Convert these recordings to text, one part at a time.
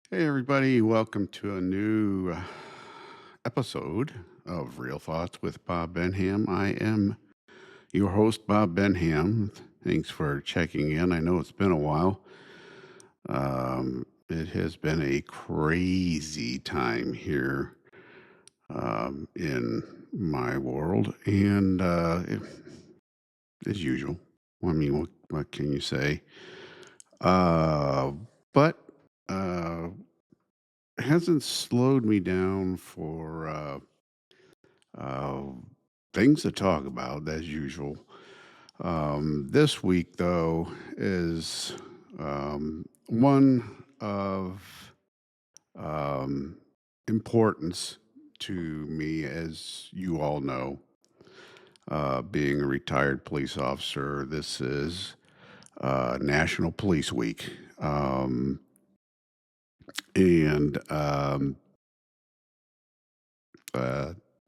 Hey, everybody, welcome to a new episode of Real Thoughts with Bob Benham. I am your host, Bob Benham. Thanks for checking in. I know it's been a while. It has been a crazy time here in my world, and as usual, I mean, what can you say? Uh, but uh, hasn't slowed me down for uh, things to talk about as usual. This week, though, is one of um, importance to me, as you all know. Being a retired police officer, this is National Police Week. And uh,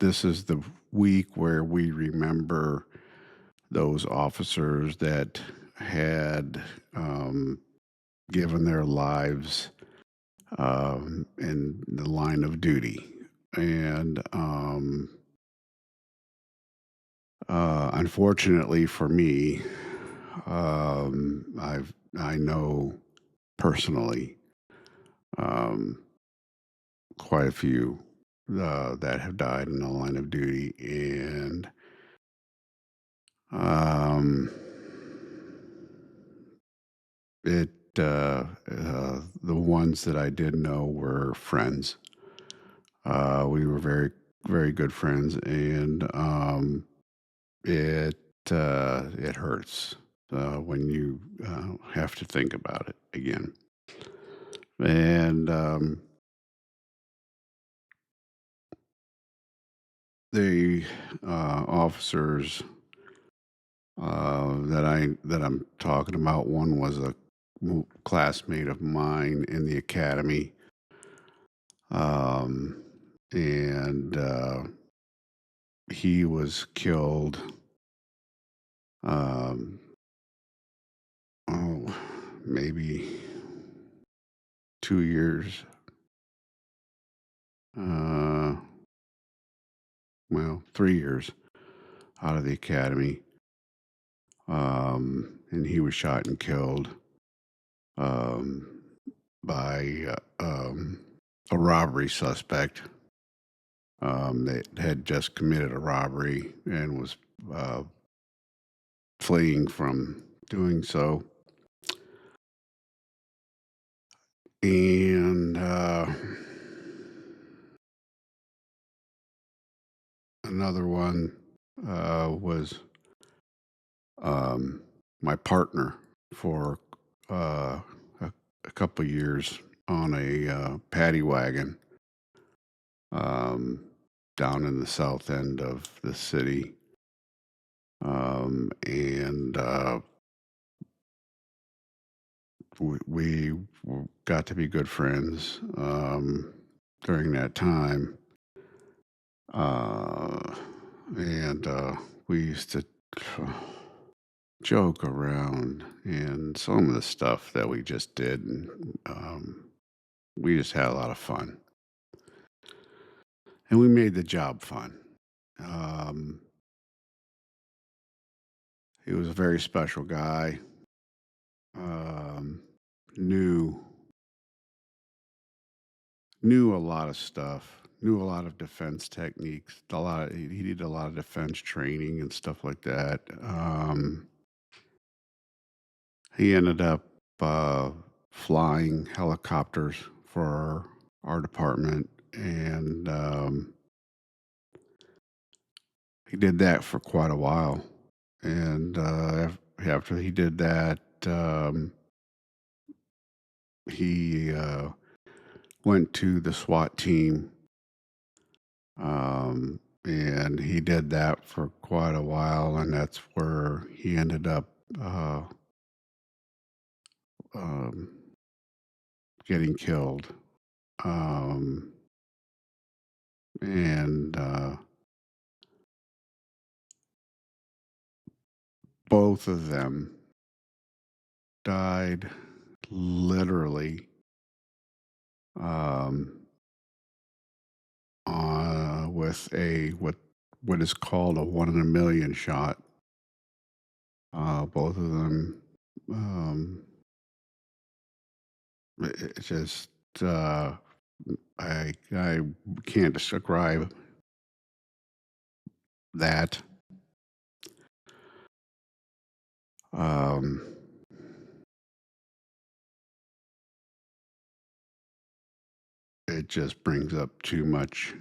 this is the week where we remember those officers that had given their lives in the line of duty. And unfortunately for me, I know personally um, quite a few that have died in the line of duty, and um, it the ones that I did know were friends. We were very good friends, and it hurts when you have to think about it again. And the officers that I'm talking about, one was a classmate of mine in the academy, um, and he was killed. Um, oh, maybe 2 years. Uh, well, 3 years out of the academy. And he was shot and killed um, by a robbery suspect that had just committed a robbery and was uh, fleeing from doing so. And another one was um, my partner for a, a couple years on a paddy wagon um, down in the south end of the city. And we got to be good friends during that time. Uh, and we used to joke around, and some of the stuff that we just did, and we just had a lot of fun, and we made the job fun. Um, he was a very special guy. Um, knew knew a lot of stuff. Knew a lot of defense techniques. He did a lot of defense training and stuff like that. He ended up uh, flying helicopters for our department, and he did that for quite a while. And after he did that, he went to the SWAT team, and he did that for quite a while, and that's where he ended up uh, um, getting killed. Um, and both of them died literally um, with a what is called a 1 in a million shot. Both of them, um, it just uh, I can't describe that. Um, it just brings up too much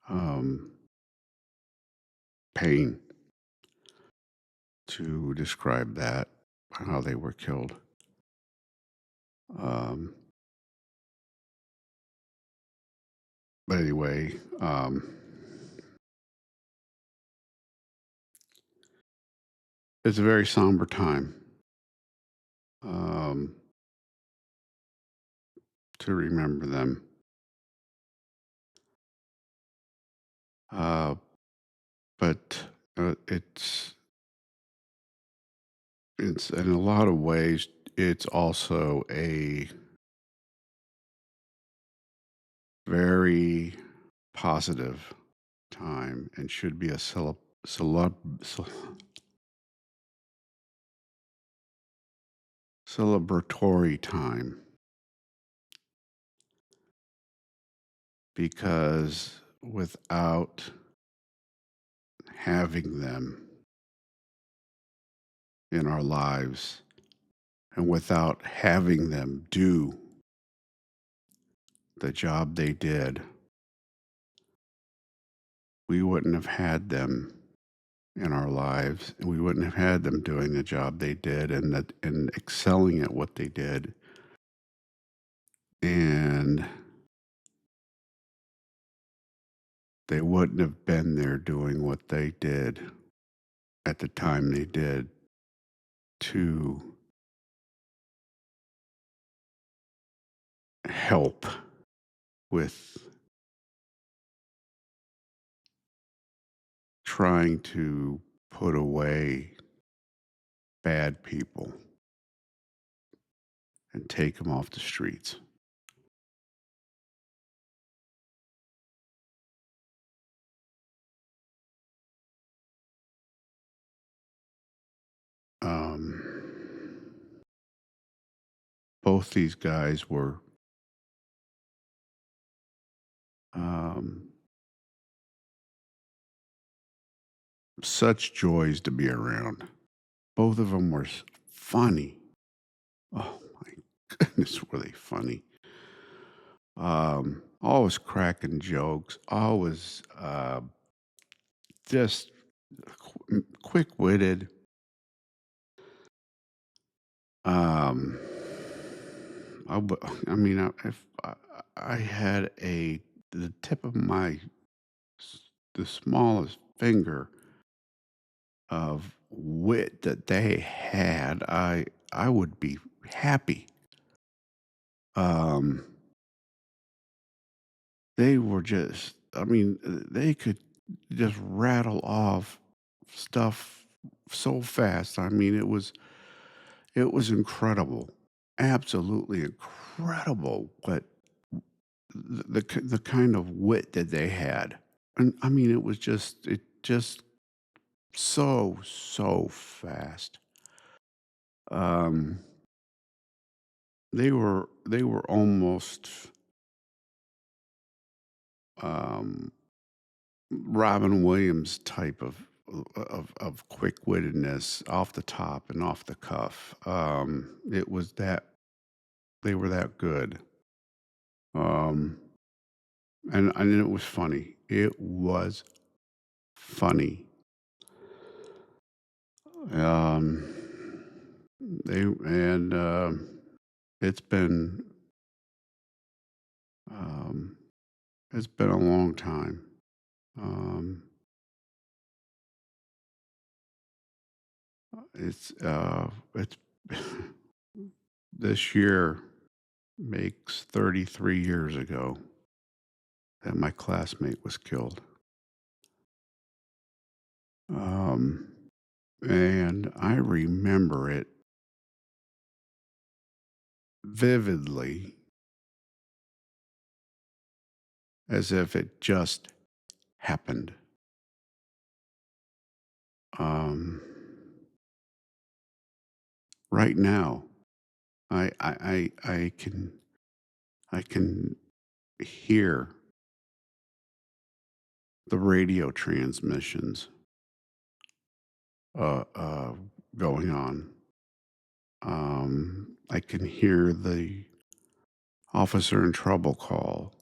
um, pain to describe that, how they were killed. Um, but anyway, it's a very somber time um, to remember them. Uh, but it's in a lot of ways, it's also a very positive time and should be a celeb, celebratory time because without having them in our lives and without having them do the job they did, we wouldn't have had them in our lives and we wouldn't have had them doing the job they did and excelling at what they did. And they wouldn't have been there doing what they did at the time they did to help with trying to put away bad people and take them off the streets. Um, both these guys were um, such joys to be around. Both of them were funny. Oh my goodness, were they funny? Always cracking jokes, always just quick witted. Um, I mean, if I had the tip of the smallest finger of wit that they had, I would be happy. Um, they were just, I mean, they could just rattle off stuff so fast. I mean, it was incredible, absolutely incredible. What the kind of wit that they had, and I mean, it just so fast. Um, they were almost um, Robin Williams type of quick wittedness off the top and off the cuff. It was that they were that good. Um, and it was funny. It was funny. Um, they and it's been um, it's been a long time. Um, it's this year makes 33 years ago that my classmate was killed. Um, and I remember it vividly as if it just happened. Um, right now, I can hear the radio transmissions uh, uh, going on. I can hear the officer in trouble call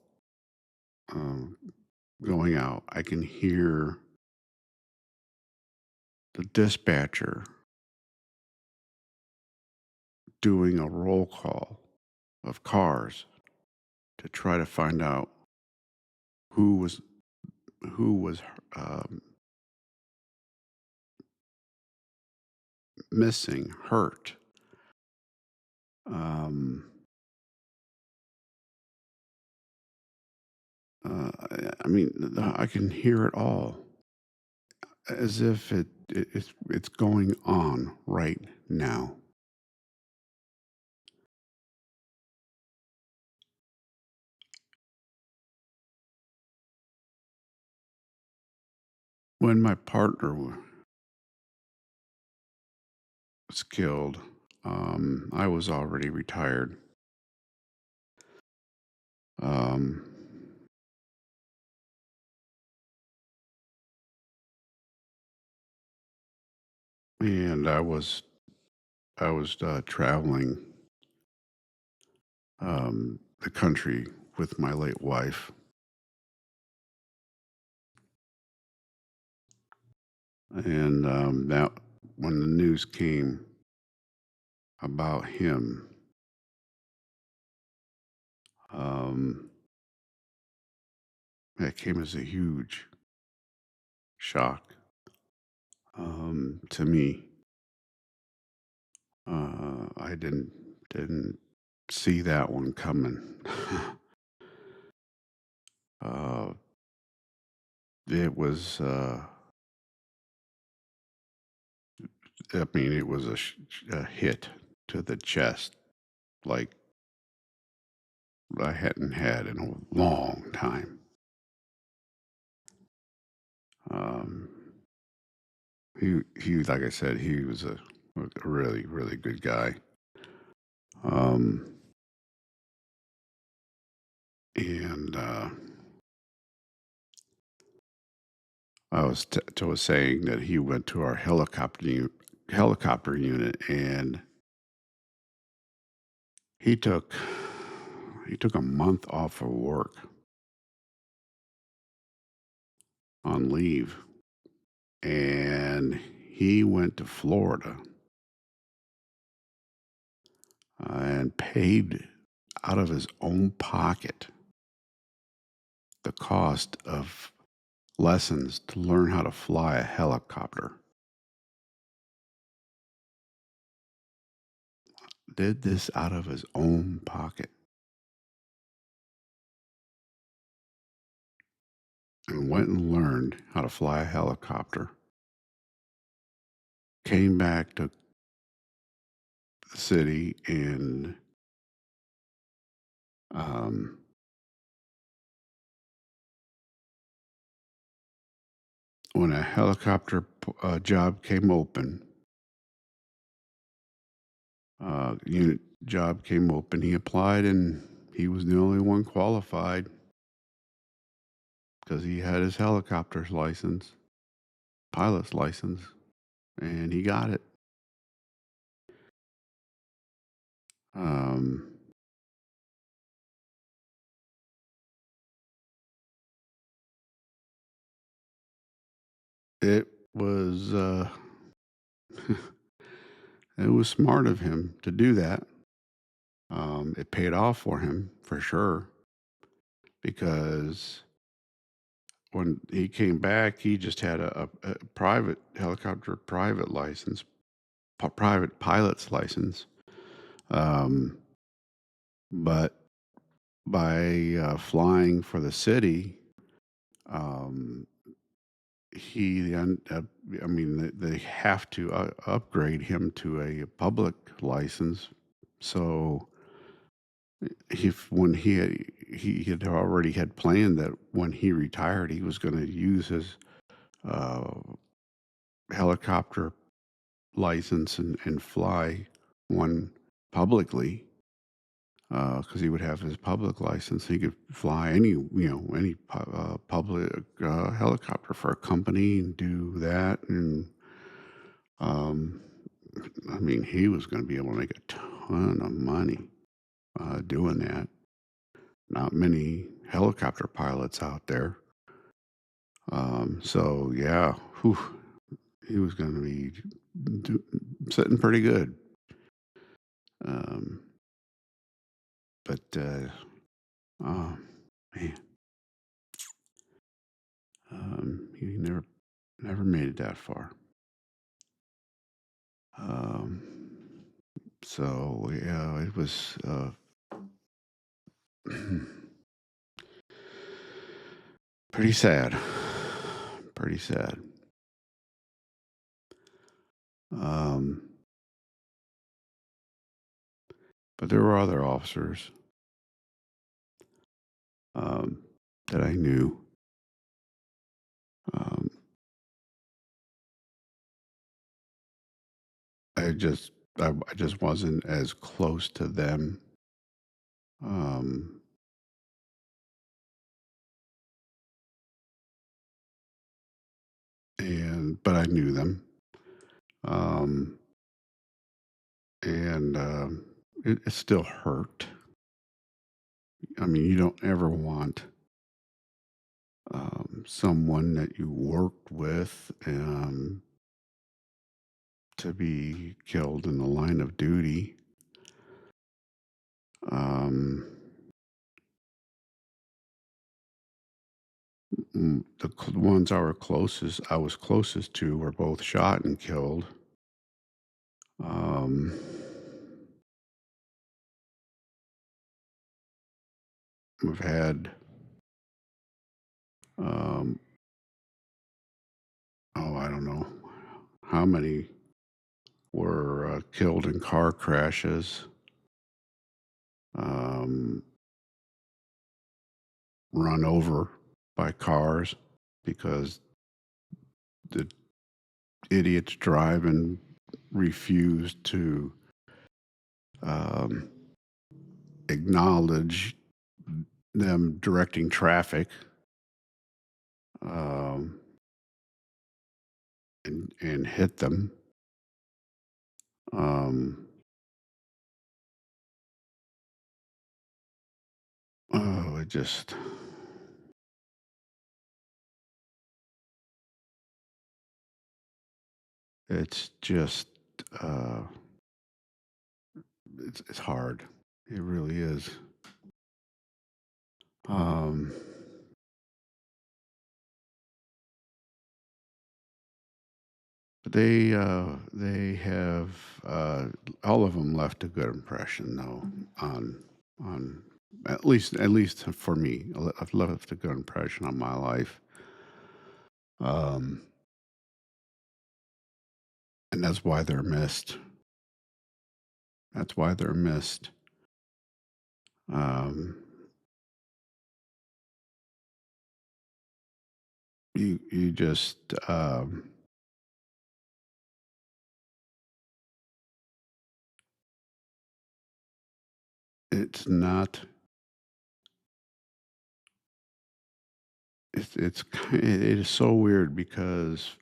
um, going out. I can hear the dispatcher doing a roll call of cars to try to find out who was who was um, missing, hurt. Um, I mean, I can hear it all as if it's going on right now. When my partner was killed, I was already retired. Um, and I was traveling the country with my late wife, and that when the news came about him, um, it came as a huge shock to me. I didn't see that one coming. uh, it was, I mean, it was a hit to the chest like I hadn't had in a long time. Um, like I said, he was a really, really good guy. Um, and I was saying that he went to our helicopter unit, and he took he took a month off of work on leave, and he went to Florida and paid out of his own pocket the cost of lessons to learn how to fly a helicopter. Did this out of his own pocket and went and learned how to fly a helicopter. Came back to the city, and um, when a helicopter job came open, unit job came open, he applied, and he was the only one qualified because he had his helicopter's license, pilot's license, and he got it. Um, it was it was smart of him to do that. It paid off for him for sure because when he came back, he just had a private helicopter private license, private pilot's license. Um, but by flying for the city, um, I mean, they have to upgrade him to a public license. So when he had already had planned that when he retired, he was going to use his uh, helicopter license and fly one publicly, because he would have his public license. He could fly any public helicopter for a company and do that. And um, I mean, he was going to be able to make a ton of money doing that. Not many helicopter pilots out there. So yeah, whew, he was going to be do, sitting pretty good. Um, but oh man, he never made it that far. Um, so yeah, it was pretty sad. Pretty sad. Um, but there were other officers um, that I knew. Um, I just I just wasn't as close to them. Um, and but I knew them. Um, and it still hurt. I mean, you don't ever want someone that you worked with to be killed in the line of duty. Um, the ones I was closest to, were both shot and killed. Um, we've had, um, oh, I don't know how many were killed in car crashes, um, run over by cars because the idiots driving refused to um, acknowledge them directing traffic, um, and hit them. Um, oh, it's just, uh, it's hard. It really is. Um, but they have all of them left a good impression though on at least for me. I've left a good impression on my life. Um, and that's why they're missed. That's why they're missed. Um, you just it's not it is so weird because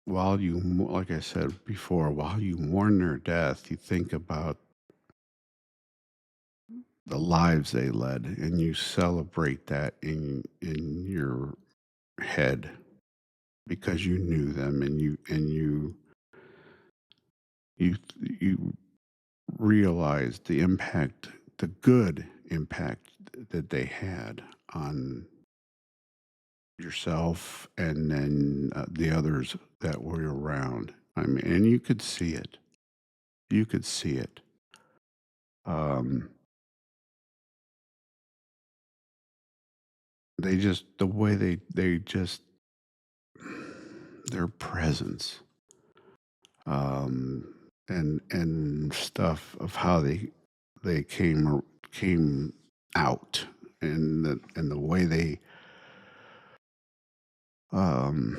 like I said before, while you mourn their death, you think about the lives they led and you celebrate that in your head because you knew them and you realize the impact, the good impact that they had on yourself and then the others that were around. I mean, and you could see it. You could see it. Um, they just the way they just their presence. and stuff of how they came out, and the way they um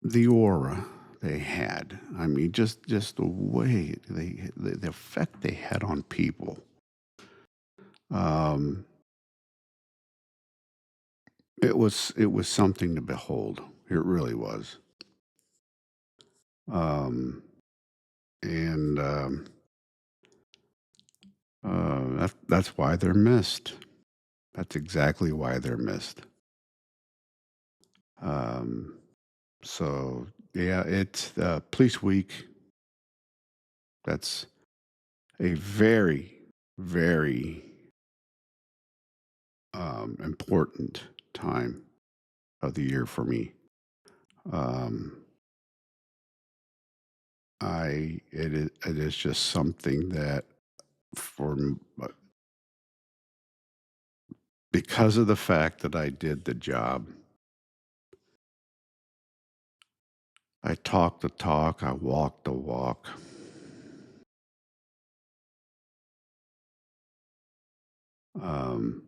the aura they had. I mean, just the way the effect they had on people. Um, it was something to behold. It really was. Um, and that's why they're missed. That's exactly why they're missed. Um, so yeah, it's Police Week. That's a very, very important time of the year for me. Um, it is just something that because of the fact that I did the job, I talked the talk, I walked the walk. Um,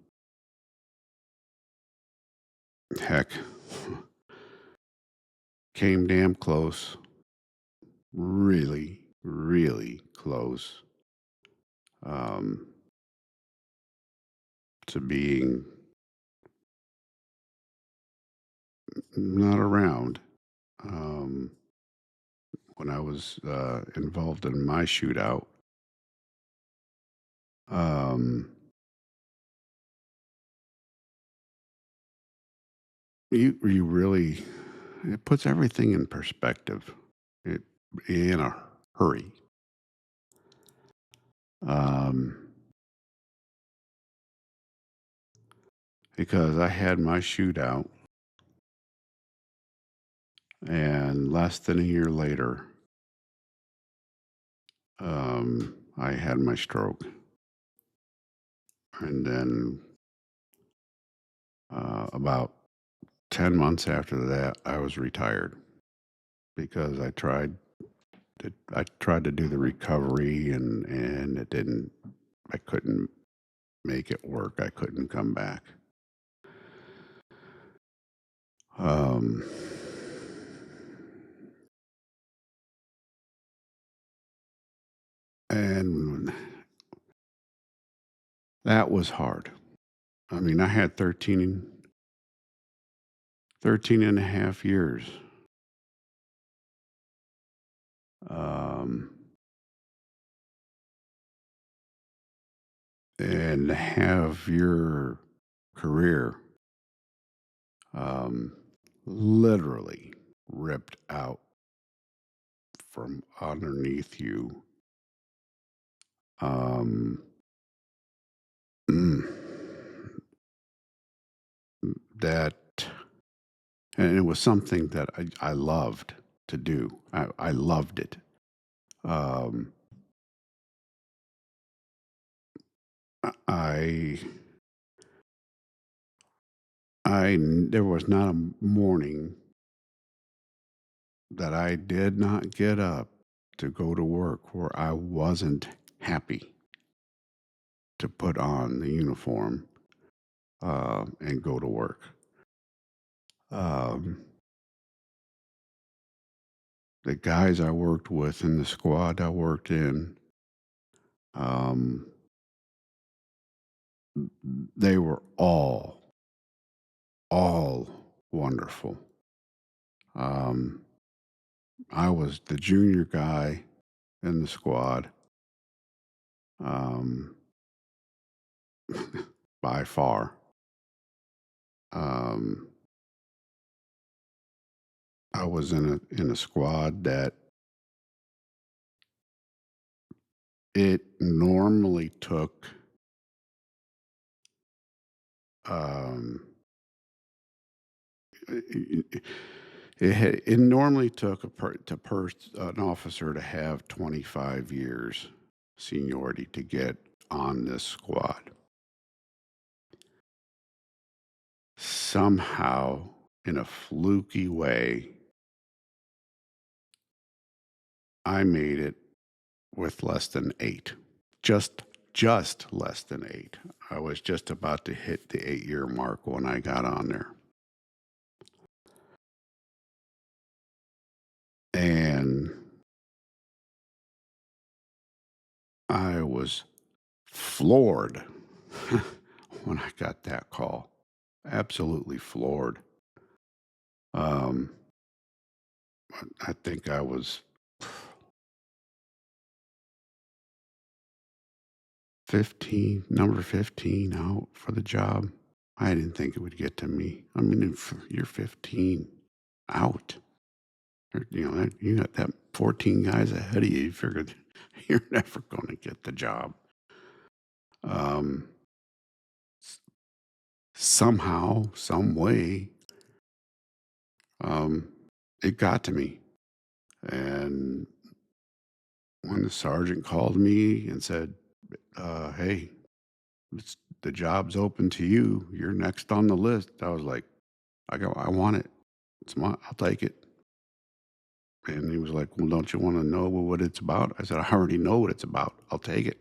Heck, came damn close, really, really close um, to being not around when I was involved in my shootout. Um, you really it puts everything in perspective. It in a hurry. Um, because I had my shootout, and less than a year later, I had my stroke, and then about 10 months after that, I was retired because I tried to do the recovery, and it didn't. I couldn't make it work. I couldn't come back. Um, and that was hard. I mean, I had 13 and a half years. Um, and to have your career um, literally ripped out from underneath you. Um, mm, that and it was something that I loved to do. I loved it. Um, I there was not a morning that I did not get up to go to work where I wasn't happy to put on the uniform and go to work. Um, the guys I worked with in the squad I worked in, um, they were all wonderful. Um, I was the junior guy in the squad, um, by far. Um, I was in a squad that it normally took um, it normally took an officer to have 25 years seniority to get on this squad. Somehow, in a fluky way, I made it with less than 8. Just just less than 8. I was just about to hit the 8-year mark when I got on there. And I was floored when I got that call. Absolutely floored. Um, I think I was 15, number 15 out for the job. I didn't think it would get to me. I mean, if you're 15 out. You got that 14 guys ahead of you. You figured you're never going to get the job. Um, s- Somehow, some way, um, it got to me. And when the sergeant called me and said, "Hey, the job's open to you. You're next on the list," I was like, I want it. It's mine. I'll take it." And he was like, "Well, don't you want to know what it's about?" I said, "I already know what it's about. I'll take it."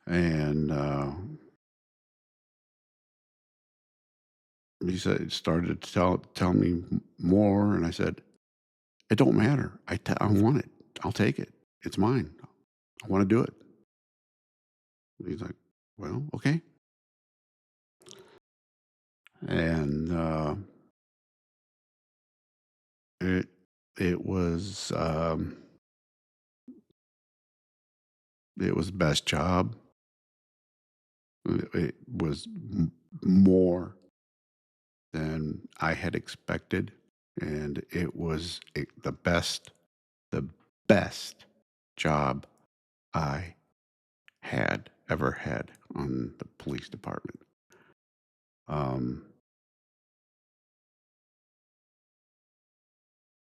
And he said, started to tell me more, and I said, "It don't matter. I want it. I'll take it. It's mine. I want to do it." He's like, "Well, okay." And it it was it was the best job. It was more than I had expected, and it was the best job I had ever had on the police department. Um,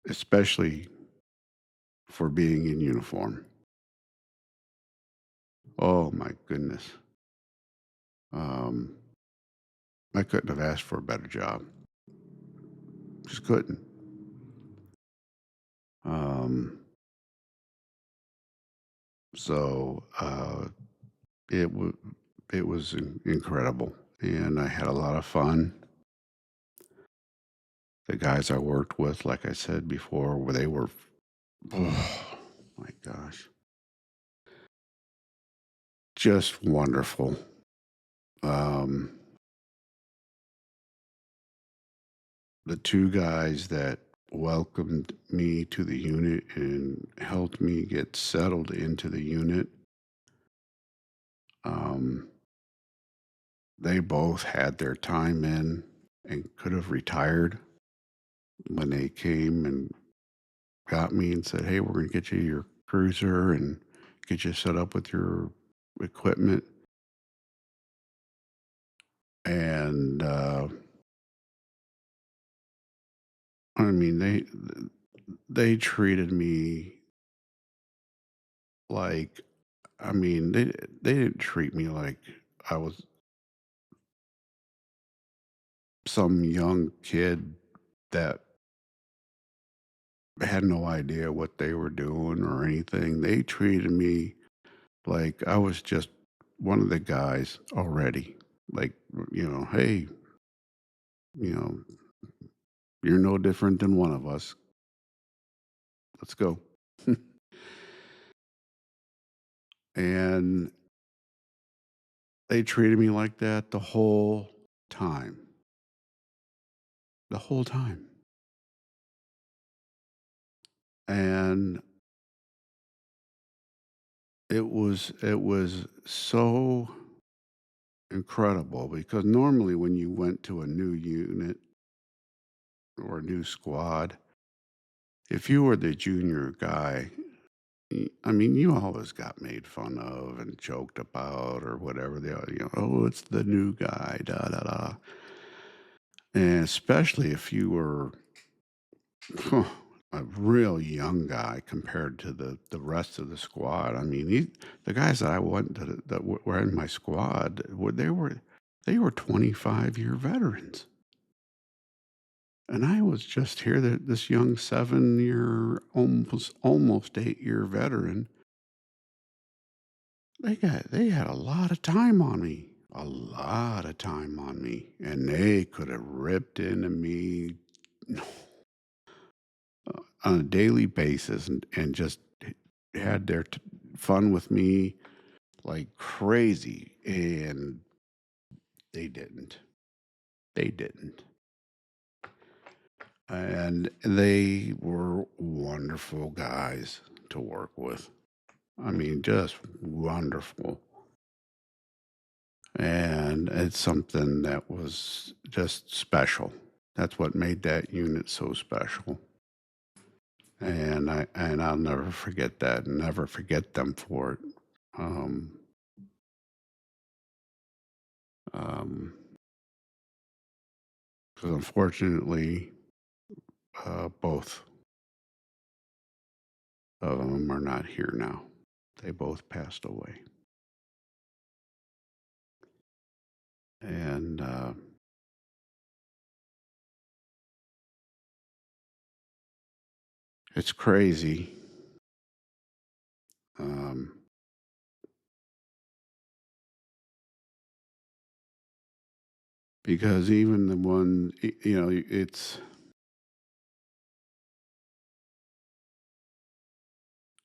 Especially for being in uniform. Oh my goodness. Um, I couldn't have asked for a better job. Just couldn't. Um, so it was incredible, and I had a lot of fun. The guys I worked with, like I said before, where they were, oh my gosh, just wonderful. Um, the two guys that welcomed me to the unit and helped me get settled into the unit, um, they both had their time in and could have retired when they came and got me and said, "Hey, we're going to get you your cruiser and get you set up with your equipment." And I mean, they treated me like, I mean, they didn't treat me like I was some young kid that had no idea what they were doing or anything. They treated me like I was just one of the guys already. Like, "Hey, you know, you're no different than one of us. Let's go." And they treated me like that the whole time. The whole time. And it was so incredible because normally when you went to a new unit or a new squad, if you were the junior guy, I mean, you always got made fun of and joked about or whatever. "Oh, it's the new guy, da da da." And especially if you were a real young guy compared to the rest of the squad. I mean, the guys that I went to, that were in my squad, they were. They were 25-year veterans. And I was just here, that this young 7-year, almost 8-year veteran. They had a lot of time on me, a lot of time on me, and they could have ripped into me on a daily basis and just had their fun with me like crazy, and they didn't. They didn't. And they were wonderful guys to work with. I mean, just wonderful. And it's something that was just special. That's what made that unit so special. And I'll never forget that. Never forget them for it. Um, um, because unfortunately, both of them are not here now. They both passed away, and it's crazy. Um, because even the one, it's,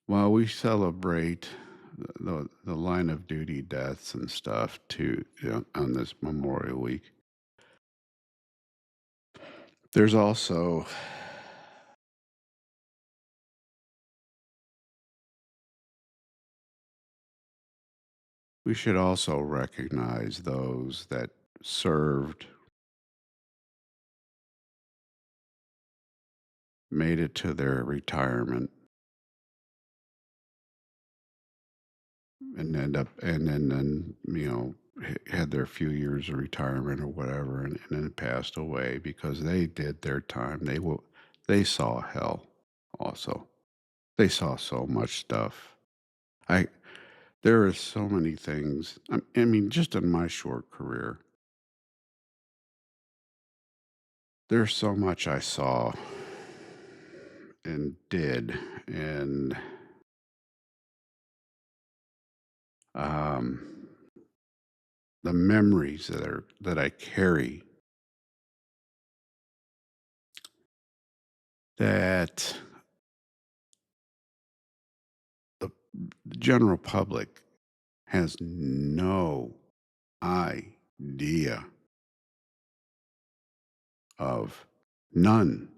while we celebrate the line of duty deaths and stuff too, on this Memorial Week, there's also, we should also recognize those that served, made it to their retirement, and end up, and then had their few years of retirement or whatever, and then passed away because they did their time. They saw hell also. They saw so much stuff. I There are so many things. I mean, just in my short career, there's so much I saw and did, and um, the memories that I carry, that the general public has no idea of, none.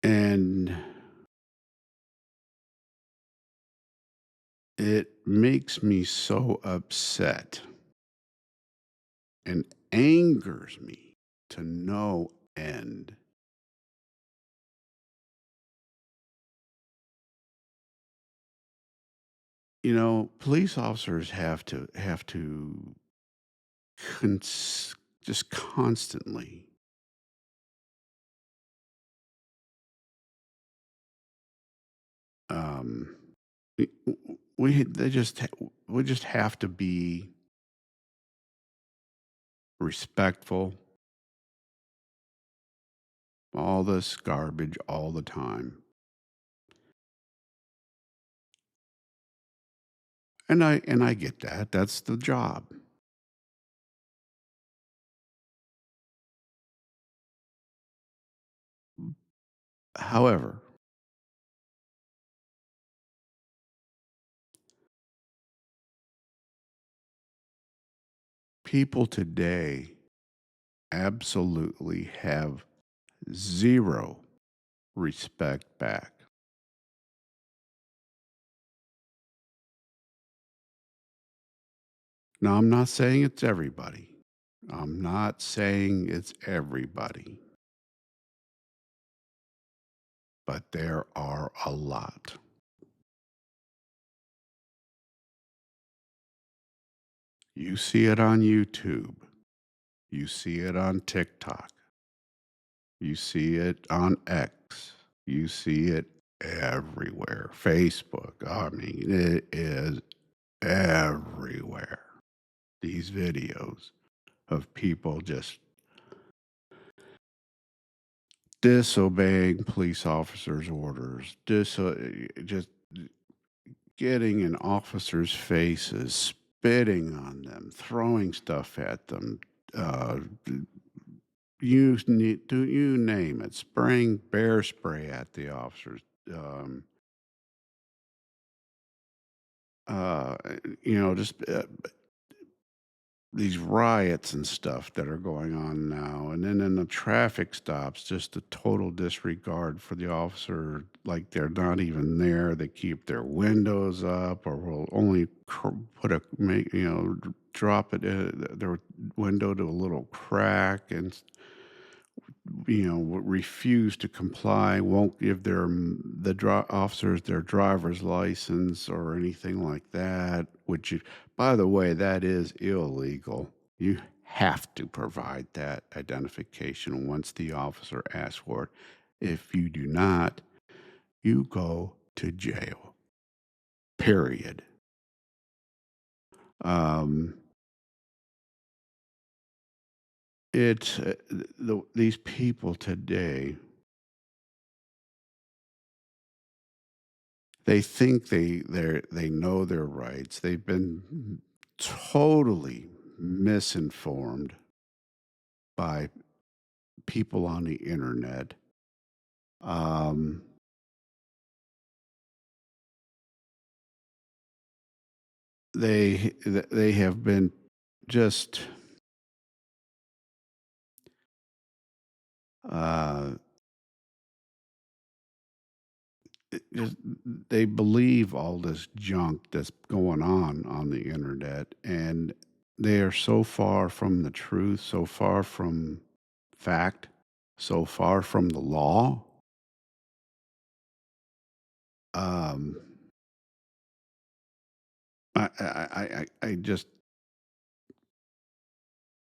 And it makes me so upset and angers me to no end. Police officers have to just constantly, um, we just have to be respectful. All this garbage all the time, and I get that. That's the job. However, people today absolutely have zero respect back. Now, I'm not saying it's everybody. I'm not saying it's everybody, but there are a lot. You see it on YouTube. You see it on TikTok. You see it on X. You see it everywhere. Facebook, I mean, it is everywhere. These videos of people just disobeying police officers' orders, just getting in officers' faces, spitting on them, throwing stuff at them, uh, you name it, spraying bear spray at the officers, um, uh, just these riots and stuff that are going on now. And then in the traffic stops, just a total disregard for the officer, like they're not even there. They keep their windows up, or will only put a make drop it their window to a little crack, and refuse to comply, won't give officers their driver's license or anything like that, which, by the way, that is illegal. You have to provide that identification once the officer asks for it. If you do not, you go to jail, period. Um, it's these people today. They think they know their rights. They've been totally misinformed by people on the internet. Um, they have been just uh, just they believe all this junk that's going on the internet, and they are so far from the truth, so far from fact, so far from the law. Um, I just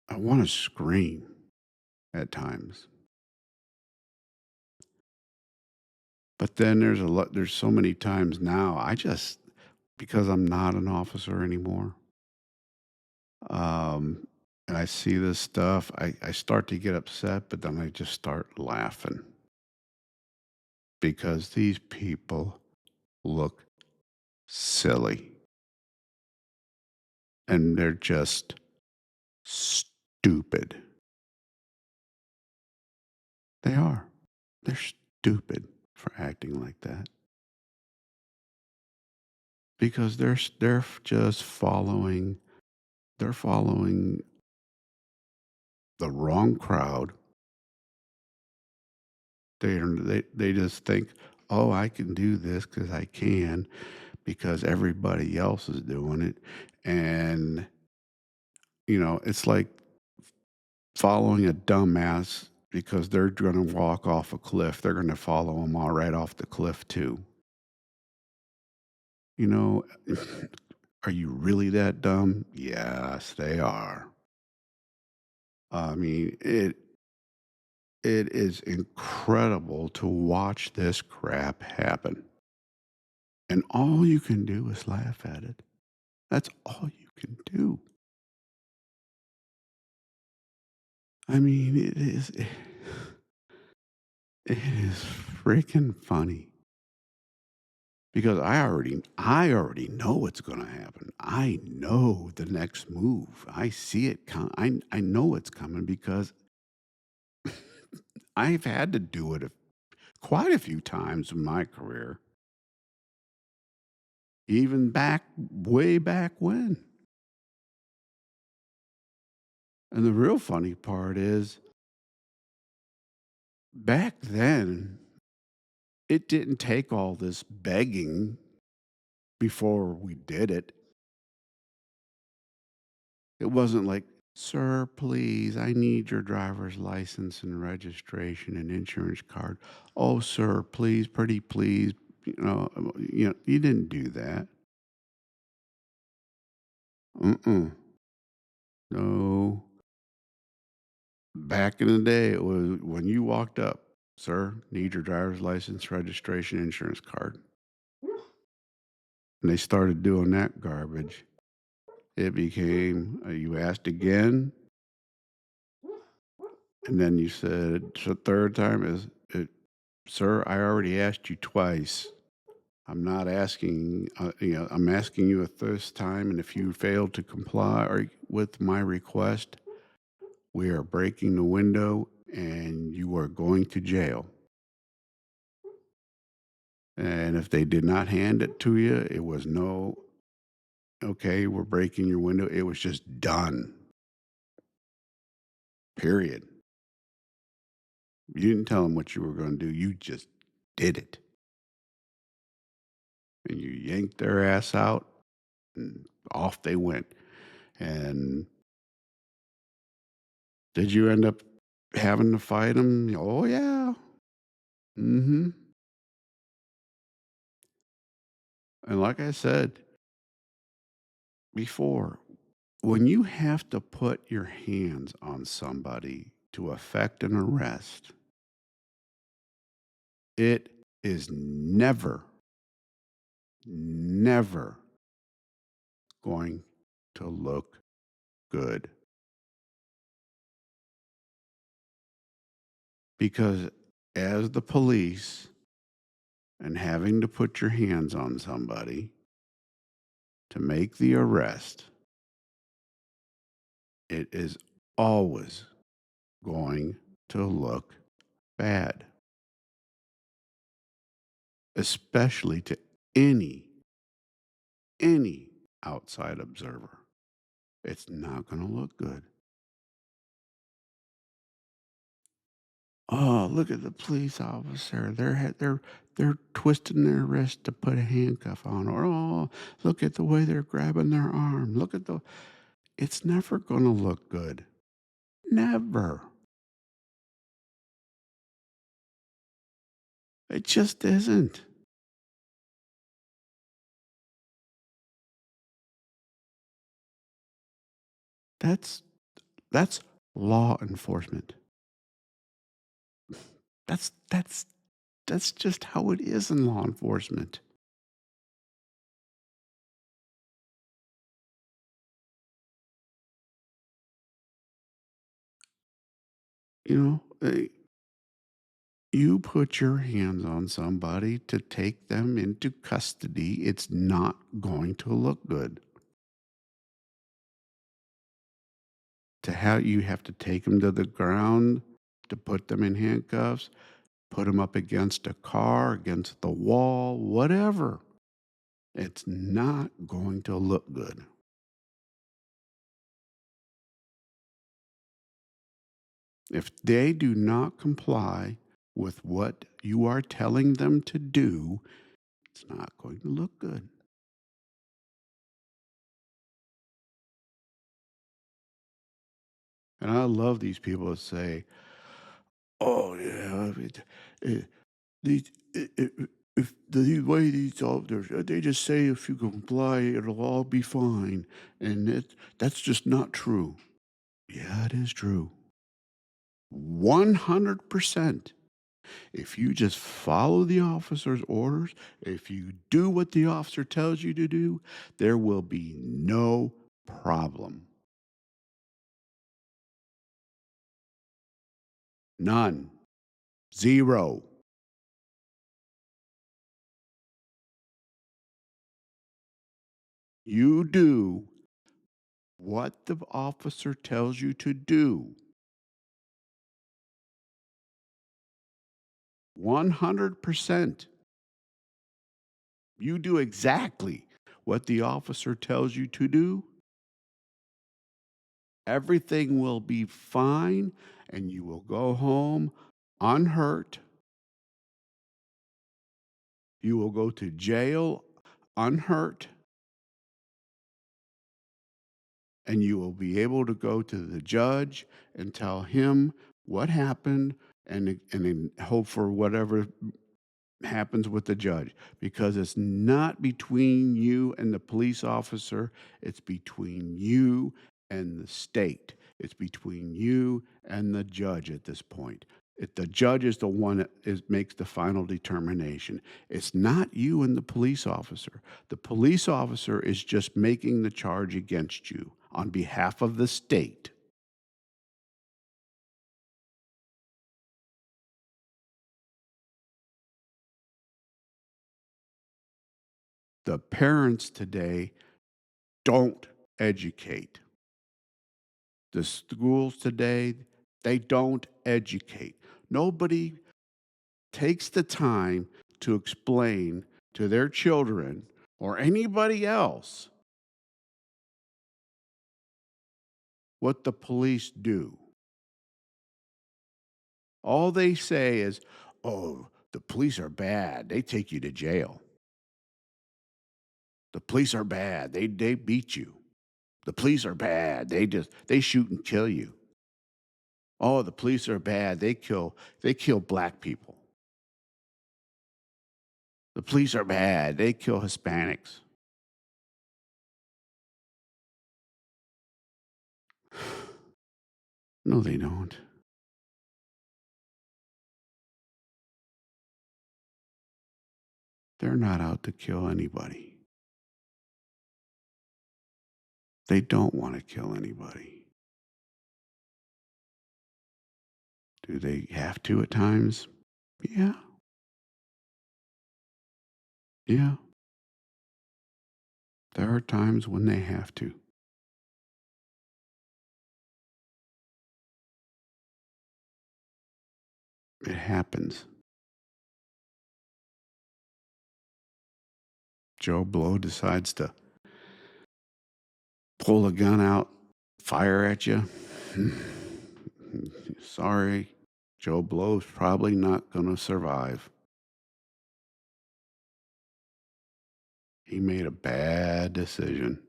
I want to scream at times. But then there's so many times now I just, because I'm not an officer anymore, um, and I see this stuff, I start to get upset, but then I just start laughing because these people look silly and they're just stupid. They are. They're stupid for acting like that because they're just following the wrong crowd. They just think, "Oh, I can do this because I can, because everybody else is doing it." And, it's like following a dumbass because they're gonna walk off a cliff. They're gonna follow them all right off the cliff too. You know, are you really that dumb? Yes, they are. I mean, it is incredible to watch this crap happen. And all you can do is laugh at it. That's all you can do. I mean, it is freaking funny because I already know what's going to happen. I know the next move. I see it I know it's coming because I've had to do it quite a few times in my career, even way back when. And the real funny part is back then it didn't take all this begging before we did it. It wasn't like, "Sir, please, I need your driver's license and registration and insurance card. Oh, sir, please, pretty please." You didn't do that. Mm-mm. No. Back in the day, it was when you walked up. Sir, need your driver's license, registration, insurance card. And they started doing that garbage. It became, you asked again, and then you said, so third time is, sir, I already asked you twice. I'm not asking, I'm asking you a third time, and if you fail to comply with my request, we are breaking the window and you are going to jail. And if they did not hand it to you, it was no, okay, we're breaking your window. It was just done, period. You didn't tell them what you were going to do. You just did it. And you yanked their ass out and off they went. And did you end up having to fight them? Oh, yeah. Hmm. And like I said before, when you have to put your hands on somebody to effect an arrest, it is never, never going to look good. Because as the police and having to put your hands on somebody to make the arrest, it is always going to look bad, especially to any outside observer. It's not going to look good. Oh, look at the police officer. They're twisting their wrist to put a handcuff on. Or oh, look at the way they're grabbing their arm. Look at the. It's never going to look good. Never. It just isn't. That's that's law enforcement. That's that's that's just how it is in law enforcement. You know, you put your hands on somebody to take them into custody, it's not going to look good. To how you have to take them to the ground to put them in handcuffs, put them up against a car, against the wall, whatever. It's not going to look good. If they do not comply with what you are telling them to do, it's not going to look good. And I love these people that say, "Oh yeah, it, these if the way these officers they just say if you comply, it'll all be fine," and that's just not true. Yeah, it is true. 100%. If you just follow the officer's orders, if you do what the officer tells you to do, there will be no problem. None. Zero. You do what the officer tells you to do. 100%. You do exactly what the officer tells you to do. Everything will be fine and you will go home unhurt. You will go to jail unhurt and you will be able to go to the judge and tell him what happened and then hope for whatever happens with the judge because it's not between you and the police officer, it's between you and the state. It's between you and the judge at this point. The judge is the one that makes the final determination. It's not you and the police officer. The police officer is just making the charge against you on behalf of the state. The parents today don't educate. The schools today, they don't educate. Nobody takes the time to explain to their children or anybody else what the police do. All they say is, "Oh, the police are bad. They take you to jail. The police are bad. They beat you. The police are bad. They shoot and kill you. Oh, the police are bad. They kill black people. The police are bad. They kill Hispanics." No, they don't. They're not out to kill anybody. They don't want to kill anybody. Do they have to at times? Yeah. Yeah. There are times when they have to. It happens. Joe Blow decides to pull a gun out, fire at you. Sorry, Joe Blow's probably not going to survive. He made a bad decision,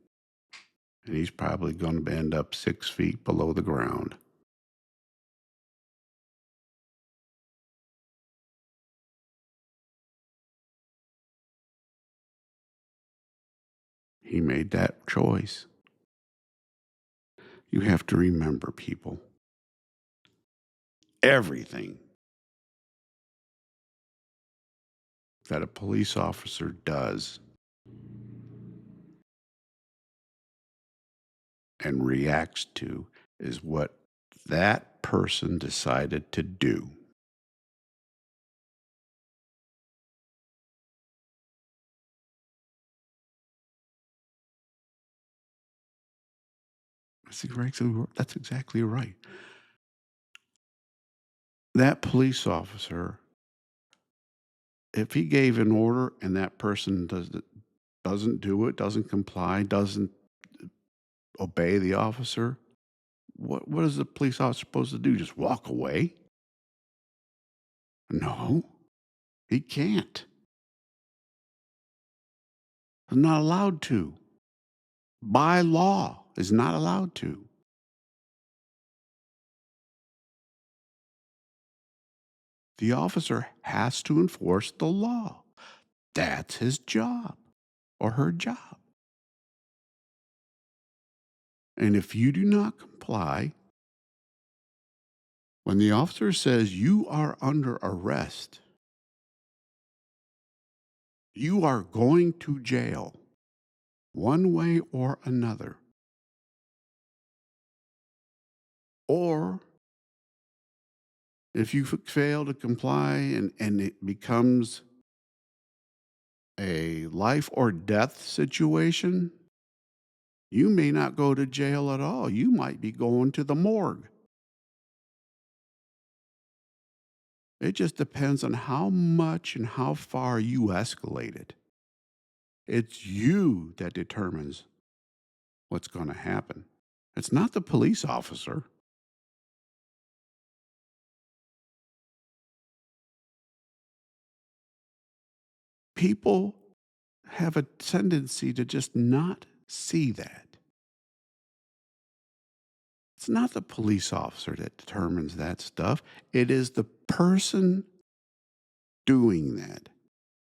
and he's probably going to end up 6 feet below the ground. He made that choice. You have to remember, people, everything that a police officer does and reacts to is what that person decided to do. That's exactly right. That police officer, if he gave an order and that person doesn't do it, doesn't comply, doesn't obey the officer, what is the police officer supposed to do? Just walk away? No, he can't. He's not allowed to. By law, is not allowed to. The officer has to enforce the law. That's his job or her job. And if you do not comply, when the officer says you are under arrest, you are going to jail one way or another. Or if you fail to comply and it becomes a life or death situation, you may not go to jail at all. You might be going to the morgue. It just depends on how much and how far you escalate it. It's you that determines what's going to happen. It's not the police officer. People have a tendency to just not see that. It's not the police officer that determines that stuff. It is the person doing that.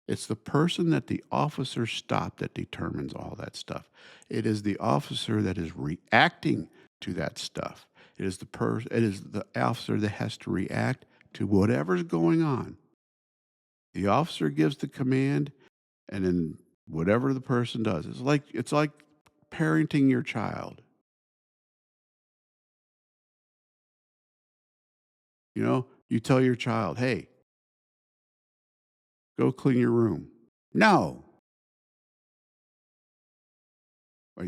It's the person that the officer stopped that determines all that stuff. It is the officer that is reacting to that stuff. It is the officer that has to react to whatever's going on. The officer gives the command, and then whatever the person does. It's like parenting your child. You tell your child, "Hey, go clean your room." No. Or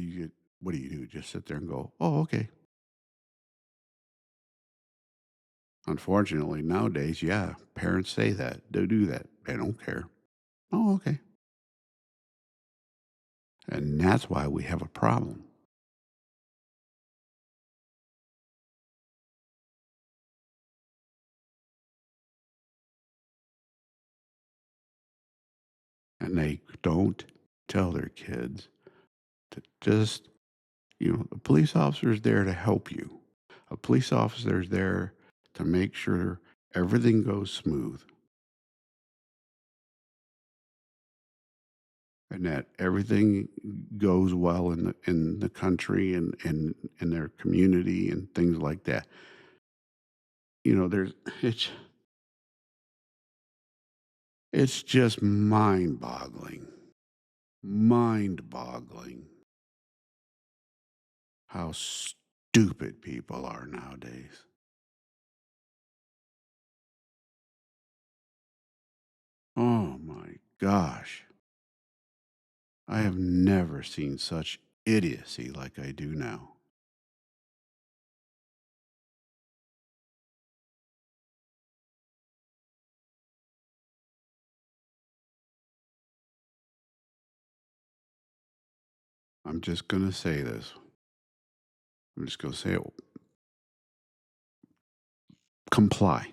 what do you do? Just sit there and go, "Oh, okay." Unfortunately, nowadays, yeah, parents say that. They do that. They don't care. Oh, okay. And that's why we have a problem. And they don't tell their kids to just, a police officer is there to help you. A police officer is there to make sure everything goes smooth and that everything goes well in the country and in their community and things like that. There's it's it's just mind-boggling how stupid people are nowadays. Oh my gosh. I have never seen such idiocy like I do now. I'm just going to say this. I'm just going to say it. Comply.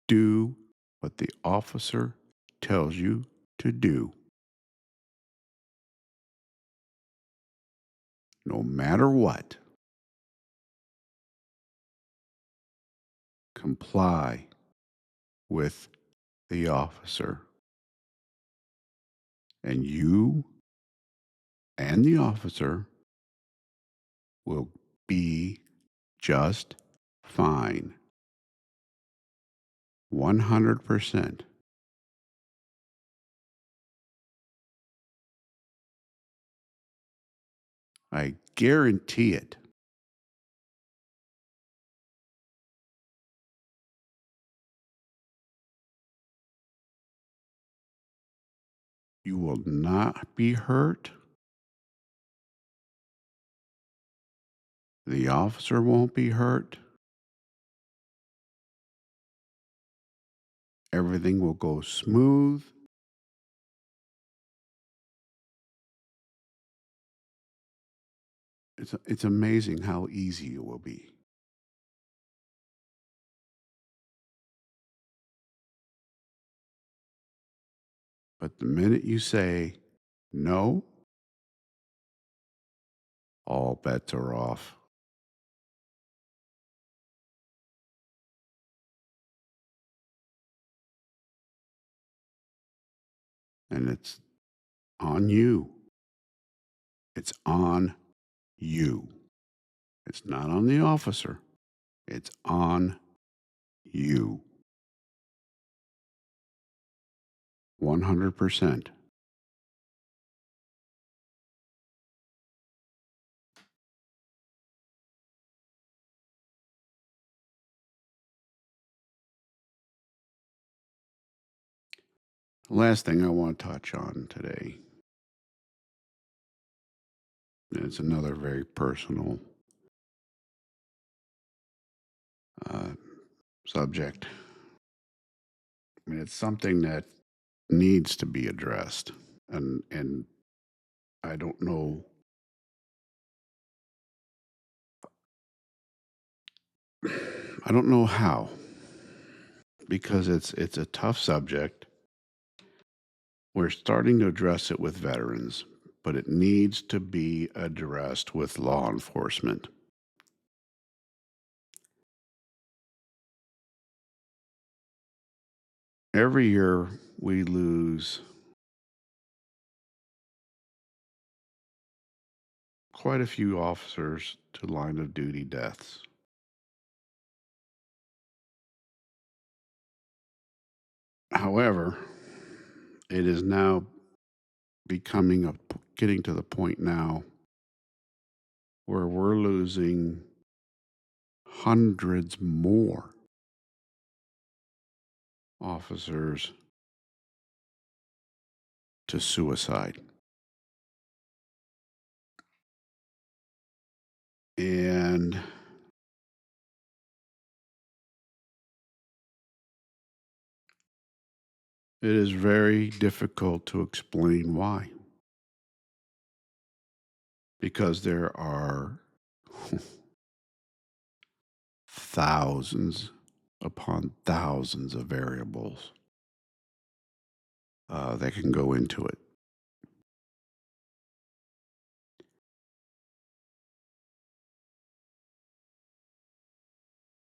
Do what the officer tells you to do, no matter what. Comply with the officer, and you and the officer will be just fine. 100%. I guarantee it. You will not be hurt. The officer won't be hurt. Everything will go smooth. It's amazing how easy it will be. But the minute you say no, all bets are off. And it's on you. It's on you. It's not on the officer. It's on you. 100%. Last thing I want to touch on today, and it's another very personal uh, subject. I mean, it's something that needs to be addressed, and I don't know. I don't know how, because it's a tough subject. We're starting to address it with veterans, but it needs to be addressed with law enforcement. Every year we lose quite a few officers to line of duty deaths. However, it is now getting to the point now where we're losing hundreds more officers to suicide. And it is very difficult to explain why, because there are thousands upon thousands of variables that can go into it.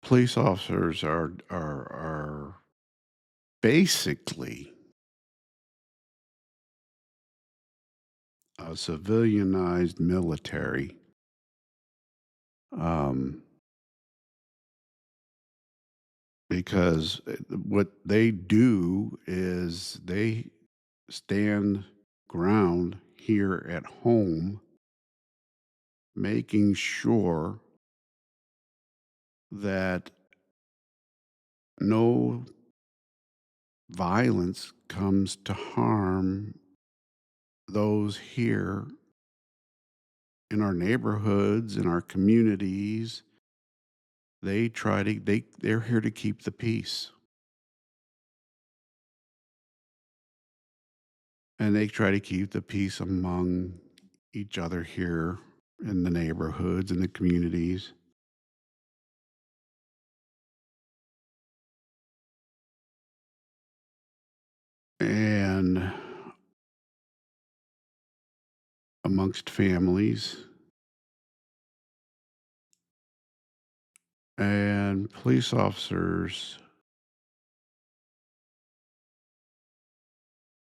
Police officers are basically a civilianized military, um, because what they do is they stand ground here at home, making sure that no violence comes to harm those here in our neighborhoods, in our communities. They're here to keep the peace. And they try to keep the peace among each other here in the neighborhoods and the communities. And amongst families. And police officers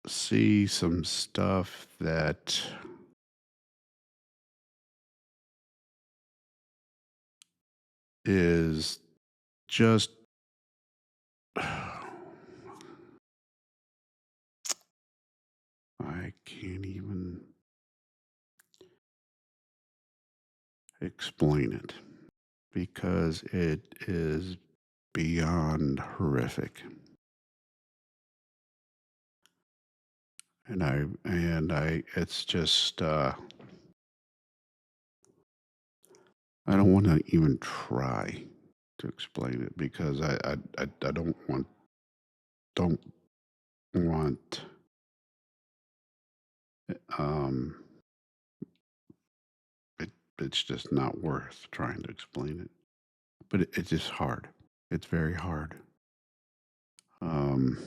see some stuff that is just I can't even explain it because it is beyond horrific. And I it's just I don't want to even try to explain it because I don't want um it, it's just not worth trying to explain it. But it's just hard. It's very hard. Um,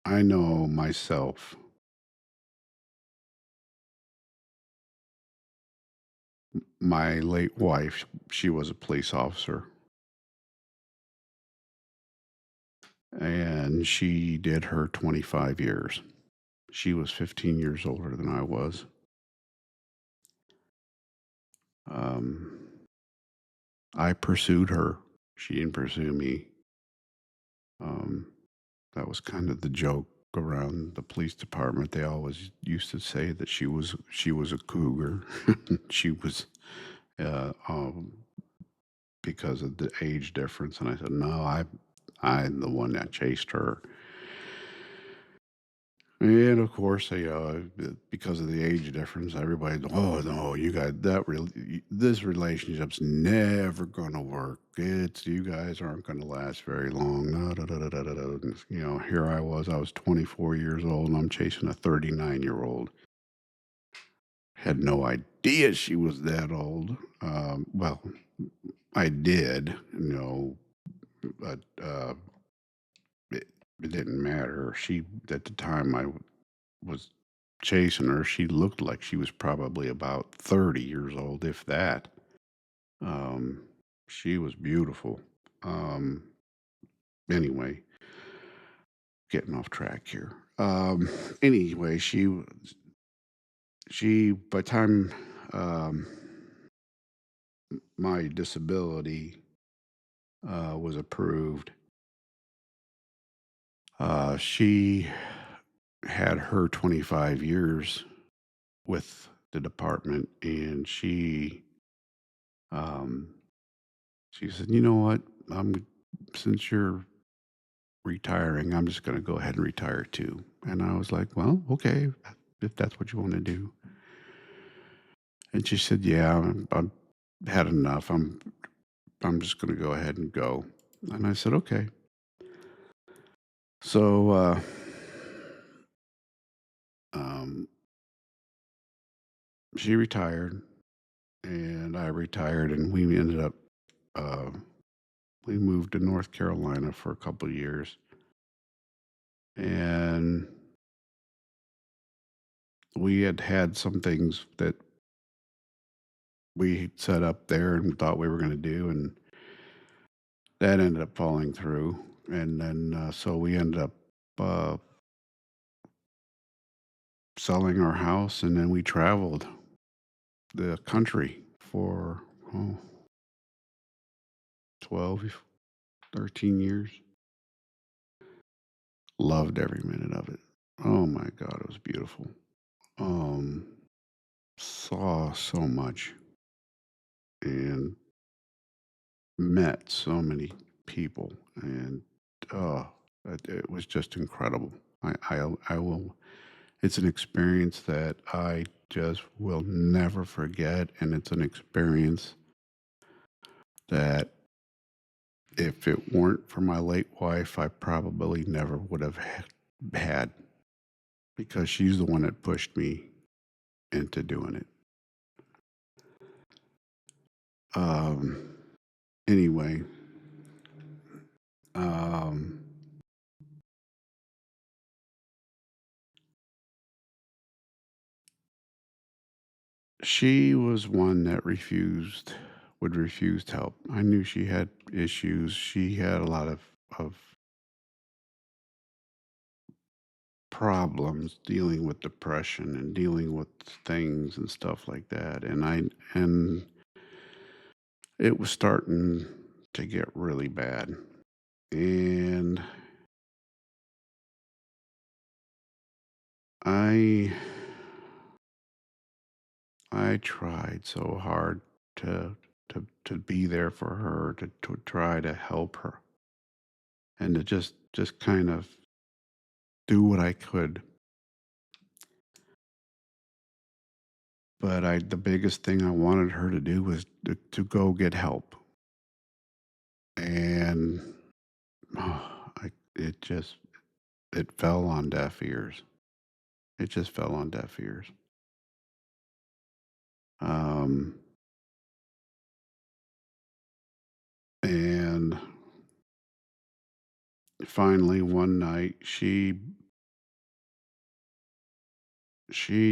I know myself. My late wife, she was a police officer, and she did her 25 years. She was 15 years older than I was. Um, I pursued her. She didn't pursue me. Um, that was kind of the joke around the police department. They always used to say that she was a cougar. She was uh, um, because of the age difference. And I said, no, I'm the one that chased her. And of course, because of the age difference, everybody, oh no, you got that. This relationship's never gonna work. You guys aren't gonna last very long. Da, da, da, da, da, da. And, here I was 24 years old, and I'm chasing a 39-year-old. Had no idea she was that old. Well, I did, but it, it didn't matter. She at the time I was chasing her, she looked like she was probably about 30 years old, if that. Um, she was beautiful. Um, anyway, getting off track here. Anyway, she by the time um, my disability was approved, she had her 25 years with the department, and um, she said, "You know what? I'm since you're retiring, I'm just going to go ahead and retire too." And I was like, "Well, okay, if that's what you want to do." And she said, "Yeah, I'm had enough. I'm just going to go ahead and go." And I said, "Okay." So um, she retired, and I retired, and we ended up uh, we moved to North Carolina for a couple of years, and we had some things that we set up there and thought we were going to do, and that ended up falling through. And then so we ended up uh, selling our house, and then we traveled the country for oh, 12, 13 years. Loved every minute of it. Oh my God, it was beautiful. Um, saw so much and met so many people, and oh, it was just incredible. I will. It's an experience that I just will never forget, and it's an experience that if it weren't for my late wife, I probably never would have had, because she's the one that pushed me into doing it. Um, anyway, um, she was one that would refuse help. I knew she had issues. She had a lot of problems dealing with depression and dealing with things and stuff like that. And it was starting to get really bad. And I I tried so hard to be there for her, to try to help her, and to just kind of do what I could. But the biggest thing I wanted her to do was to go get help. And it just it fell on deaf ears. It just fell on deaf ears. Um, and finally one night she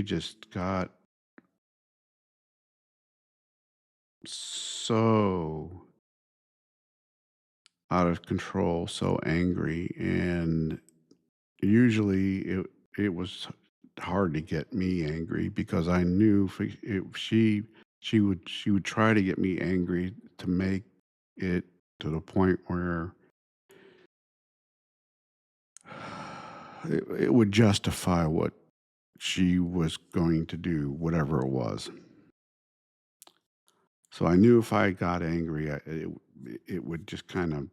just got so out of control, so angry, and usually it was hard to get me angry, because I knew if she would try to get me angry to make it to the point where it would justify what she was going to do, whatever it was. So I knew if I got angry, it would just kind of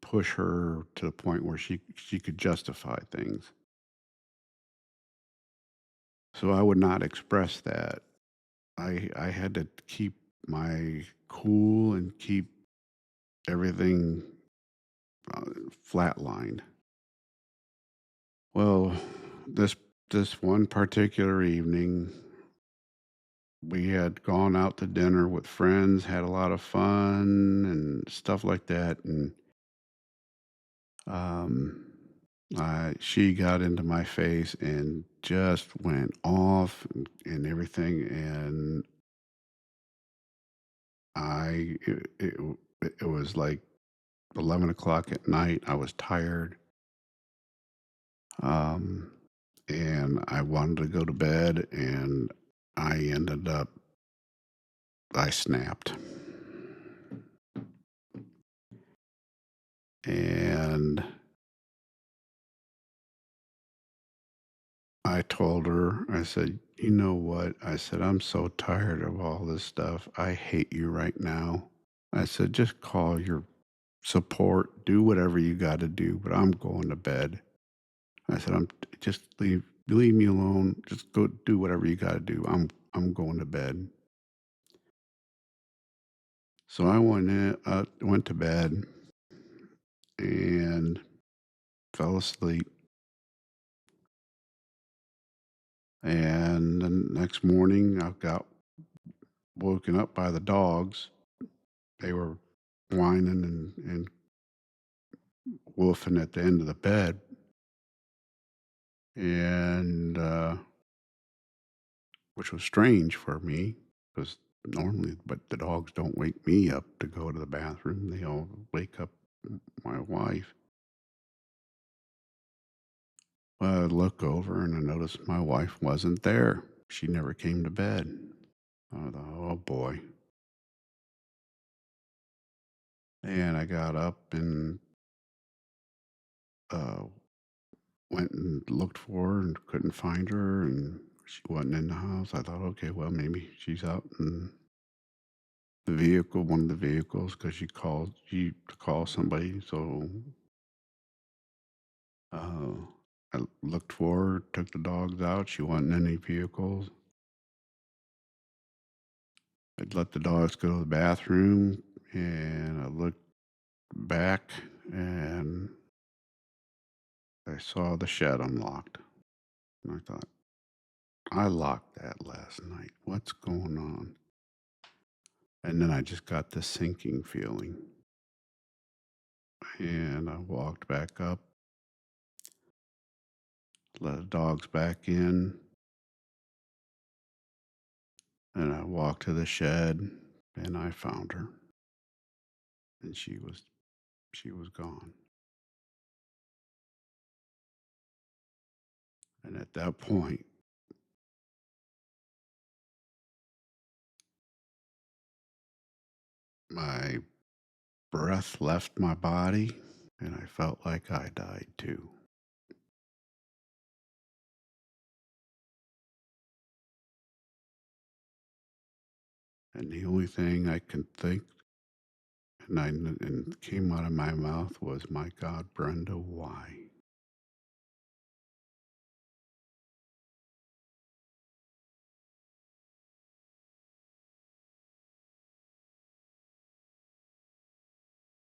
push her to the point where she could justify things. So I would not express that. I had to keep my cool and keep everything uh, flatlined. Well, this this one particular evening, we had gone out to dinner with friends, had a lot of fun and stuff like that, and um, she got into my face and just went off and everything, and I it was like 11 o'clock at night. I was tired, Um, and I wanted to go to bed, and I ended up I snapped. And I told her, I said, "You know what?" I said, "I'm so tired of all this stuff. I hate you right now." I said, "Just call your support, do whatever you got to do, but I'm going to bed." I said, "I'm just leave me alone. Just go do whatever you got to do. I'm going to bed." So I went to bed and fell asleep. And the next morning, I got woken up by the dogs. They were whining and wolfing at the end of the bed, and which was strange for me because normally, but the dogs don't wake me up to go to the bathroom. They all wake up my wife. Well, I look over and I noticed my wife wasn't there. She never came to bed. I thought, oh boy. And I got up and uh, went and looked for her and couldn't find her, and she wasn't in the house. I thought, okay, well, maybe she's out in the vehicle, one of the vehicles, because she to call somebody. So uh, I looked for her, took the dogs out. She wasn't in any vehicles. I'd let the dogs go to the bathroom, and I looked back, and I saw the shed unlocked. And I thought, I locked that last night. What's going on? And then I just got this sinking feeling. And I walked back up, let the dogs back in, and I walked to the shed and I found her. And she was gone. And at that point, my breath left my body and I felt like I died too. And the only thing I can think and came out of my mouth was, "My God, Brenda, why?"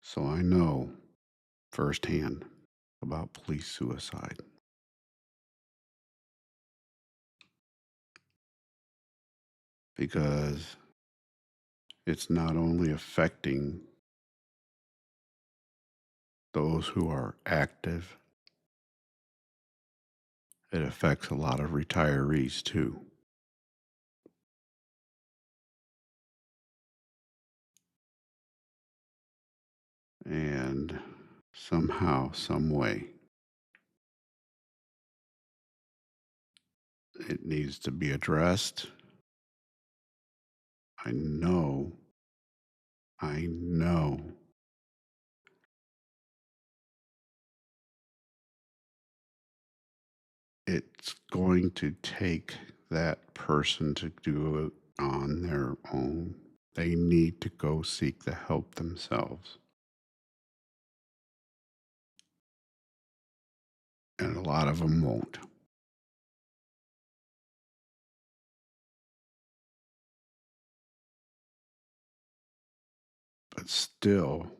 So I know firsthand about police suicide because it's not only affecting those who are active, it affects a lot of retirees too. And somehow, some way, it needs to be addressed. I know, I know it's going to take that person to do it on their own. They need to go seek the help themselves. And a lot of them won't. But still,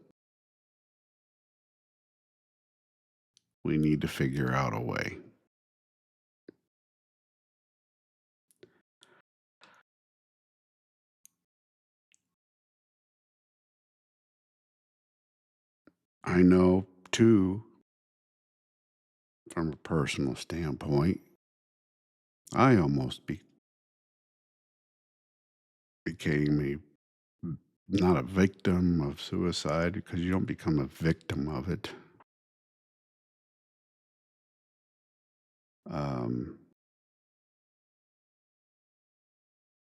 we need to figure out a way. I know, too, from a personal standpoint, I almost became not a victim of suicide because you don't become a victim of it. Um,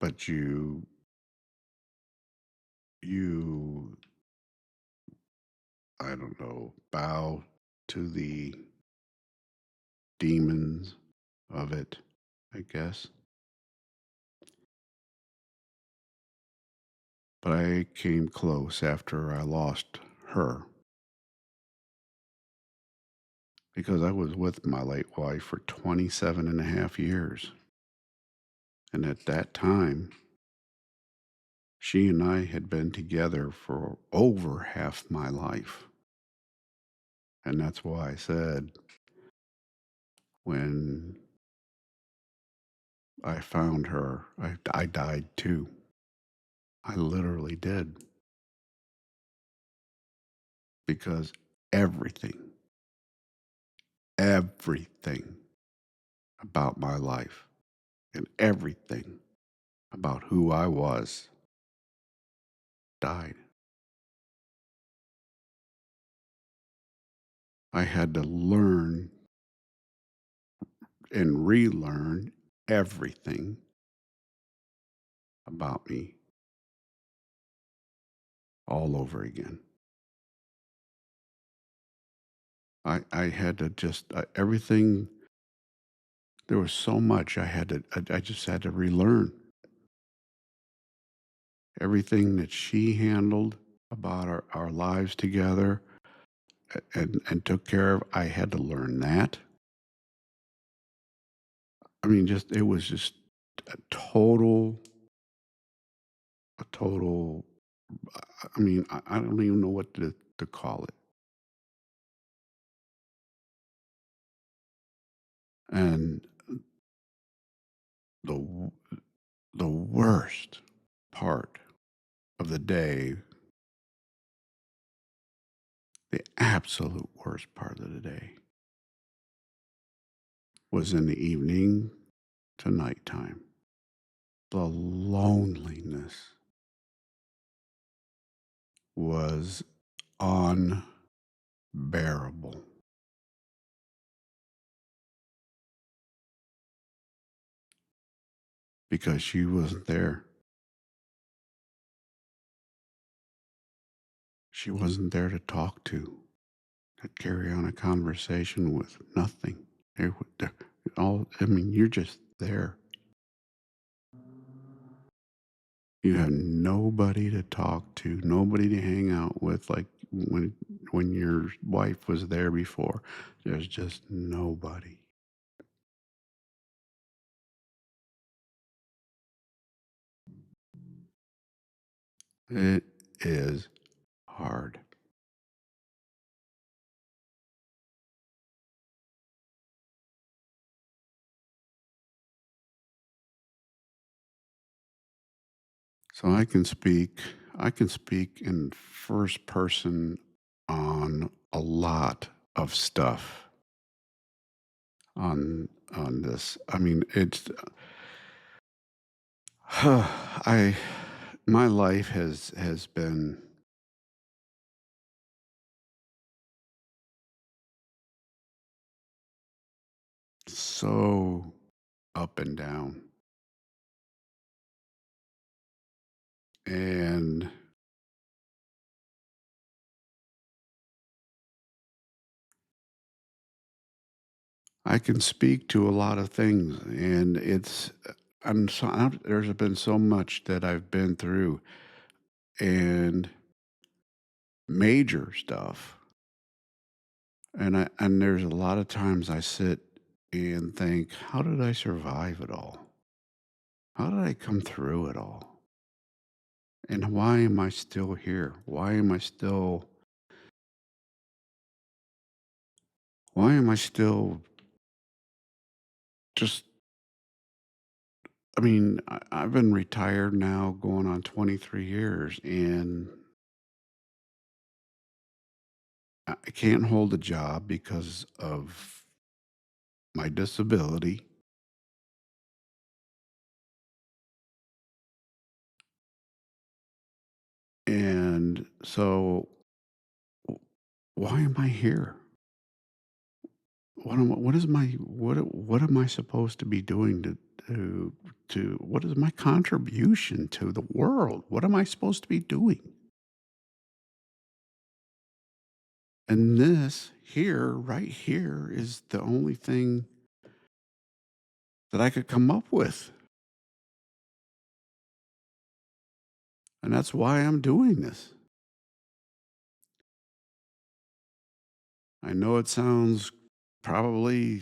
but you, I don't know, bow to the demons of it, I guess. But I came close after I lost her because I was with my late wife for 27 and a half years. And at that time, she and I had been together for over half my life. And that's why I said when I found her, I died too. I literally did because everything, everything about my life and everything about who I was died. I had to learn and relearn everything about me all over again. I had to just everything. There was so much I had to. I just had to relearn everything that she handled about our lives together and took care of. I had to learn that. I mean, just it was just a total, a total. I mean, I don't even know what to call it. And the w- the worst part of the day, the absolute worst part of the day, was in the evening to nighttime. The loneliness was unbearable because she wasn't there. She wasn't there to talk to carry on a conversation with. Nothing. There, all. I mean, you're just there. You have nobody to talk to, nobody to hang out with, like when your wife was there before. There's just nobody. It is hard. So I can speak in first person on a lot of stuff on this. I mean, it's I my life has been so up and down. And I can speak to a lot of things, and there's been so much that I've been through, and major stuff, and there's a lot of times I sit and think, how did I survive it all? How did I come through it all? And why am I still here? Why am I still just I mean, I've been retired now going on 23 years, and I can't hold a job because of my disability. And so, why am I here? what is my what am I supposed to be doing to what is my contribution to the world? What am I supposed to be doing? And this here, right here, is the only thing that I could come up with. And that's why I'm doing this. I know it sounds probably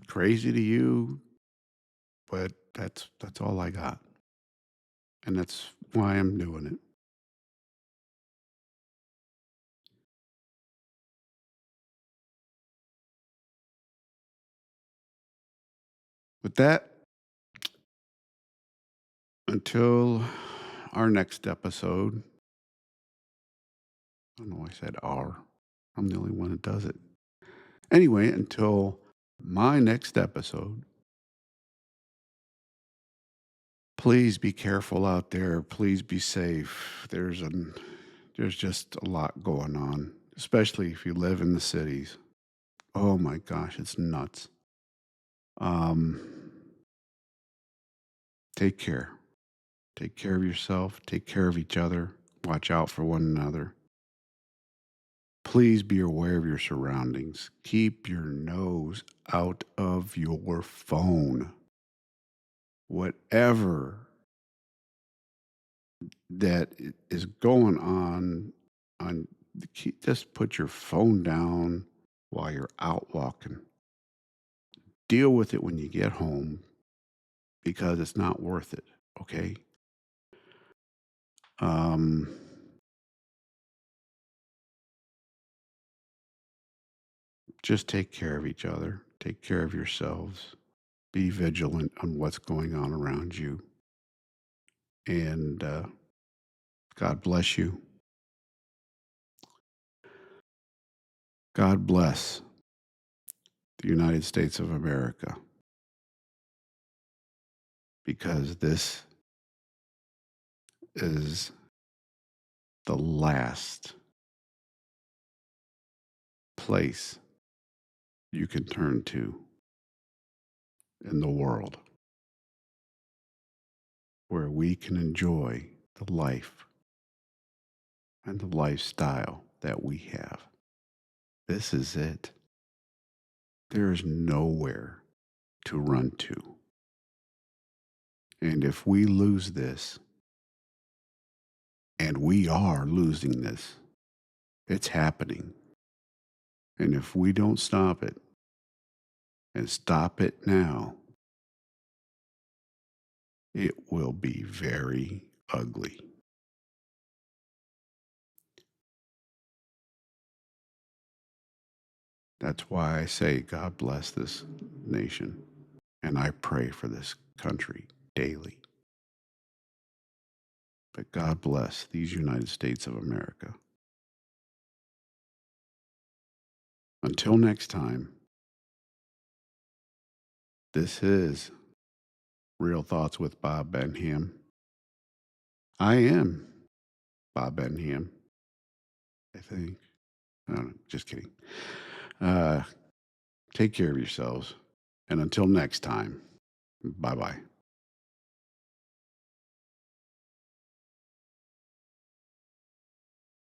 crazy to you, but that's all I got. And that's why I'm doing it. With that, until our next episode, I don't know why I said our. I'm the only one that does it. Anyway, until my next episode, please be careful out there. Please be safe. There's just a lot going on, especially if you live in the cities. Oh my gosh, it's nuts. Um, take care. Take care of yourself. Take care of each other. Watch out for one another. Please be aware of your surroundings. Keep your nose out of your phone. Whatever that is going on just put your phone down while you're out walking. Deal with it when you get home because it's not worth it, okay? Um, just take care of each other. Take care of yourselves. Be vigilant on what's going on around you. And God bless you. God bless the United States of America because this is the last place you can turn to in the world where we can enjoy the life and the lifestyle that we have. This is it. There is nowhere to run to. And if we lose this, and we are losing this, it's happening. And if we don't stop it, and stop it now, it will be very ugly. That's why I say, God bless this nation. And I pray for this country daily. But God bless these United States of America. Until next time, this is Real Thoughts with Bob Benham. I am Bob Benham, I think. I don't know, just kidding. Uh, take care of yourselves. And until next time, bye bye.